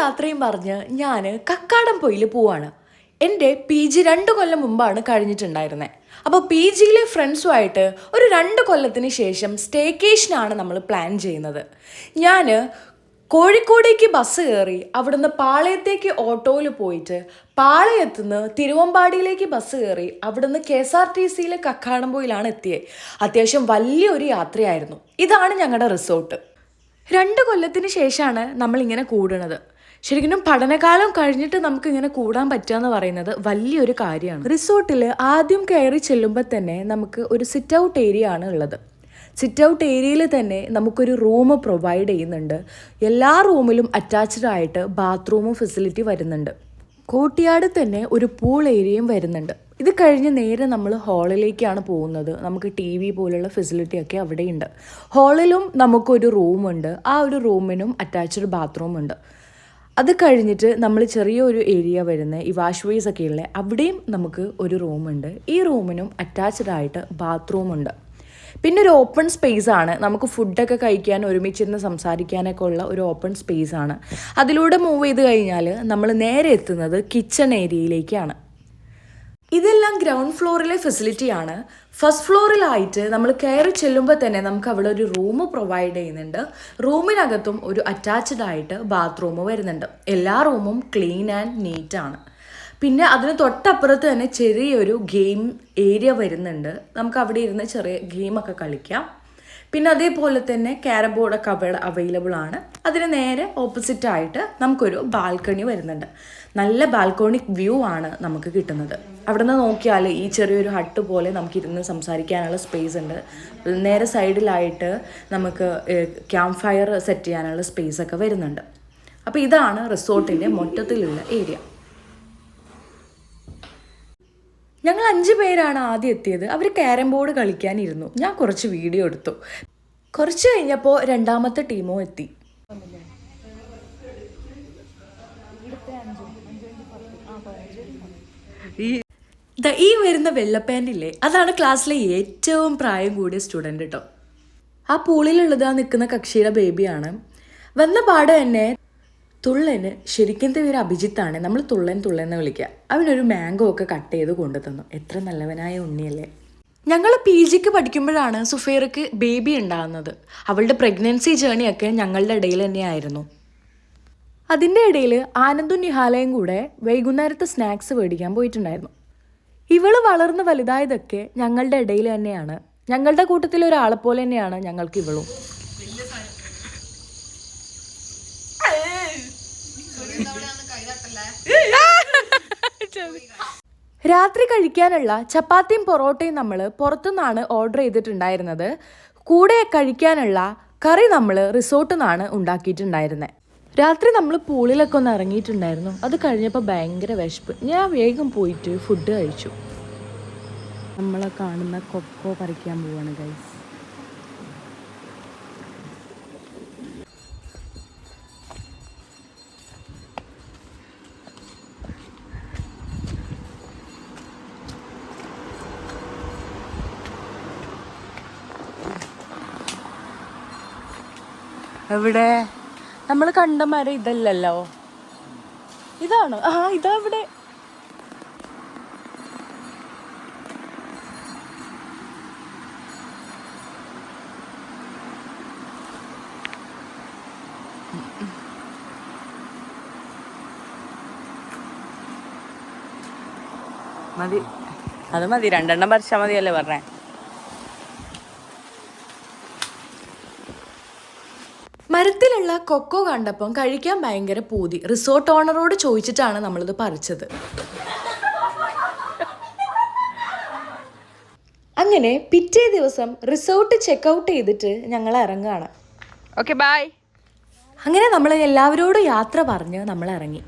യാത്രയും പറഞ്ഞ് ഞാൻ കക്കാടംപൊയിൽ പോവാണ്. എൻ്റെ PG 2 കൊല്ലം മുമ്പാണ് കഴിഞ്ഞിട്ടുണ്ടായിരുന്നത്. അപ്പോൾ PGയിലെ ഫ്രണ്ട്സുമായിട്ട് ഒരു 2 കൊല്ലത്തിന് ശേഷം സ്റ്റേക്കേഷനാണ് നമ്മൾ പ്ലാൻ ചെയ്യുന്നത്. ഞാൻ കോഴിക്കോടേക്ക് ബസ് കയറി അവിടുന്ന് പാളയത്തേക്ക് ഓട്ടോയിൽ പോയിട്ട് പാളയത്തുനിന്ന് തിരുവമ്പാടിയിലേക്ക് ബസ് കയറി അവിടുന്ന് KSRTCയിലെ കക്കാടംപൊയിലാണ് എത്തിയത്. അത്യാവശ്യം വലിയൊരു യാത്രയായിരുന്നു. ഇതാണ് ഞങ്ങളുടെ റിസോർട്ട്. 2 കൊല്ലത്തിന് ശേഷമാണ് നമ്മളിങ്ങനെ കൂടുന്നത്. ശരിക്കും പഠനകാലം കഴിഞ്ഞിട്ട് നമുക്ക് ഇങ്ങനെ കൂടാൻ പറ്റുക എന്ന് പറയുന്നത് വലിയൊരു കാര്യമാണ്. റിസോർട്ടിൽ ആദ്യം കയറി ചെല്ലുമ്പോൾ തന്നെ നമുക്ക് ഒരു സിറ്റ് ഔട്ട് ഏരിയ ആണ് ഉള്ളത്. സിറ്റ് ഔട്ട് ഏരിയയിൽ തന്നെ നമുക്കൊരു റൂം പ്രൊവൈഡ് ചെയ്യുന്നുണ്ട്. എല്ലാ റൂമിലും അറ്റാച്ച്ഡ് ആയിട്ട് ബാത്റൂമും ഫെസിലിറ്റി വരുന്നുണ്ട്. കോട്ടിയാട് തന്നെ ഒരു പൂൾ ഏരിയയും വരുന്നുണ്ട്. ഇത് കഴിഞ്ഞ് നേരെ നമ്മൾ ഹാളിലേക്കാണ് പോകുന്നത്. നമുക്ക് TV പോലുള്ള ഫെസിലിറ്റി ഒക്കെ അവിടെയുണ്ട്. ഹാളിലും നമുക്കൊരു റൂമുണ്ട്. ആ ഒരു റൂമിനും അറ്റാച്ച്ഡ് ബാത്റൂം ഉണ്ട്. അത് കഴിഞ്ഞിട്ട് നമ്മൾ ചെറിയൊരു ഏരിയ വരുന്ന ഈ വാഷ് ബേസ് ഒക്കെ ഉള്ള അവിടെയും നമുക്ക് ഒരു റൂമുണ്ട്. ഈ റൂമിനും അറ്റാച്ച്ഡ് ആയിട്ട് ബാത്റൂമുണ്ട്. പിന്നെ ഒരു ഓപ്പൺ സ്പേസ് ആണ്. നമുക്ക് ഫുഡൊക്കെ കഴിക്കാൻ ഒരുമിച്ചിരുന്ന് സംസാരിക്കാനൊക്കെ ഉള്ള ഒരു ഓപ്പൺ സ്പേസ് ആണ്. അതിലൂടെ മൂവ് ചെയ്ത് കഴിഞ്ഞാൽ നമ്മൾ നേരെ എത്തുന്നത് കിച്ചൺ ഏരിയയിലേക്കാണ്. ഇതെല്ലാം ഗ്രൗണ്ട് ഫ്ലോറിലെ ഫെസിലിറ്റിയാണ്. ഫസ്റ്റ് ഫ്ലോറിലായിട്ട് നമ്മൾ കയറി ചെല്ലുമ്പോൾ തന്നെ നമുക്ക് അവിടെ ഒരു റൂം പ്രൊവൈഡ് ചെയ്യുന്നുണ്ട്. റൂമിനകത്തും ഒരു അറ്റാച്ച്ഡ് ആയിട്ട് ബാത്റൂം വരുന്നുണ്ട്. എല്ലാ റൂമും ക്ലീൻ ആൻഡ് നീറ്റാണ്. പിന്നെ അതിന് തൊട്ടപ്പുറത്ത് തന്നെ ചെറിയൊരു ഗെയിം ഏരിയ വരുന്നുണ്ട്. നമുക്ക് അവിടെ ഇരുന്ന് ചെറിയ ഗെയിമൊക്കെ കളിക്കാം. പിന്നെ അതേപോലെ തന്നെ ക്യാരം ബോർഡൊക്കെ അവിടെ അവൈലബിൾ ആണ്. അതിന് നേരെ ഓപ്പോസിറ്റായിട്ട് നമുക്കൊരു ബാൽക്കണി വരുന്നുണ്ട്. നല്ല ബാൽക്കോണിക് വ്യൂ ആണ് നമുക്ക് കിട്ടുന്നത്. അവിടെ നിന്ന് നോക്കിയാൽ ഈ ചെറിയൊരു ഹട്ട് പോലെ നമുക്കിരുന്ന് സംസാരിക്കാനുള്ള സ്പേസ് ഉണ്ട്. നേരെ സൈഡിലായിട്ട് നമുക്ക് ക്യാമ്പ് ഫയർ സെറ്റ് ചെയ്യാനുള്ള സ്പേസൊക്കെ വരുന്നുണ്ട്. അപ്പോൾ ഇതാണ് റിസോർട്ടിൻ്റെ മൊത്തത്തിലുള്ള ഏരിയ. ഞങ്ങൾ 5 പേരാണ് ആദ്യം എത്തിയത്. അവർ ക്യാരം ബോർഡ് കളിക്കാനിരുന്നു. ഞാൻ കുറച്ച് വീഡിയോ എടുത്തു. കുറച്ച് കഴിഞ്ഞപ്പോൾ രണ്ടാമത്തെ ടീമും എത്തി. ഈ വരുന്ന വെള്ളപ്പാൻറ്റില്ലേ, അതാണ് ക്ലാസ്സിലെ ഏറ്റവും പ്രായം കൂടിയ സ്റ്റുഡൻറ്റ് കേട്ടോ. ആ പൂളിലുള്ളത് ആ നിൽക്കുന്ന കക്ഷിയുടെ ബേബിയാണ്. വന്ന പാടെ തന്നെ തുള്ളന്, ശരിക്കും പേര് അഭിജിത്താണ്, നമ്മൾ തുള്ളൻ എന്ന് വിളിക്കുക. അവനൊരു മാംഗോ ഒക്കെ കട്ട് ചെയ്ത് കൊണ്ടു തന്നു. എത്ര നല്ലവനായ ഉണ്ണിയല്ലേ. ഞങ്ങൾ PGക്ക് പഠിക്കുമ്പോഴാണ് സുഫേർക്ക് ബേബി ഉണ്ടാകുന്നത്. അവളുടെ പ്രഗ്നൻസി ജേണിയൊക്കെ ഞങ്ങളുടെ ഇടയിൽ തന്നെയായിരുന്നു. അതിൻ്റെ ഇടയിൽ ആനന്ദും നിഹാലയും കൂടെ വൈകുന്നേരത്തെ സ്നാക്സ് മേടിക്കാൻ പോയിട്ടുണ്ടായിരുന്നു. ഇവള് വളർന്ന് വലുതായതൊക്കെ ഞങ്ങളുടെ ഇടയിൽ തന്നെയാണ്. ഞങ്ങളുടെ കൂട്ടത്തിൽ ഒരാളെപ്പോലെ തന്നെയാണ് ഞങ്ങൾക്ക് ഇവളും. രാത്രി കഴിക്കാനുള്ള ചപ്പാത്തിയും പൊറോട്ടയും നമ്മൾ പുറത്തുനിന്നാണ് ഓർഡർ ചെയ്തിട്ടുണ്ടായിരുന്നത്. കൂടെ കഴിക്കാനുള്ള കറി നമ്മൾ റിസോർട്ടിൽ നിന്നാണ് ഉണ്ടാക്കിയിട്ടുണ്ടായിരുന്നത്. രാത്രി നമ്മൾ പൂളിലൊക്കെ ഒന്ന് ഇറങ്ങിയിട്ടുണ്ടായിരുന്നു. അത് കഴിഞ്ഞപ്പോൾ ഭയങ്കര വിശപ്പ്. ഞാൻ വേഗം പോയിട്ട് ഫുഡ് കഴിച്ചു. നമ്മളെ കാണുന്ന കൊക്കോ പറിക്കാൻ പോവാണ് ഗൈസ്. എവിടെ നമ്മൾ കണ്ട മരം ഇതല്ലല്ലോ, ഇതാണ്. ഇതാ ഇവിടെ. മതി, അത് മതി. 2 എണ്ണം പറിച്ചാൽ മതിയല്ലേ പറഞ്ഞേ. മരത്തിലുള്ള കൊക്കോ കണ്ടപ്പം കഴിക്കാൻ ഭയങ്കര പൂതി. റിസോർട്ട് ഓണറോട് ചോദിച്ചിട്ടാണ് നമ്മളിത് പറിച്ചത്. അങ്ങനെ പിറ്റേ ദിവസം റിസോർട്ട് ചെക്കൗട്ട് ചെയ്തിട്ട് ഞങ്ങൾ ഇറങ്ങുകയാണ്. Okay bye. അങ്ങനെ നമ്മൾ എല്ലാവരോടും യാത്ര പറഞ്ഞ് നമ്മൾ ഇറങ്ങി.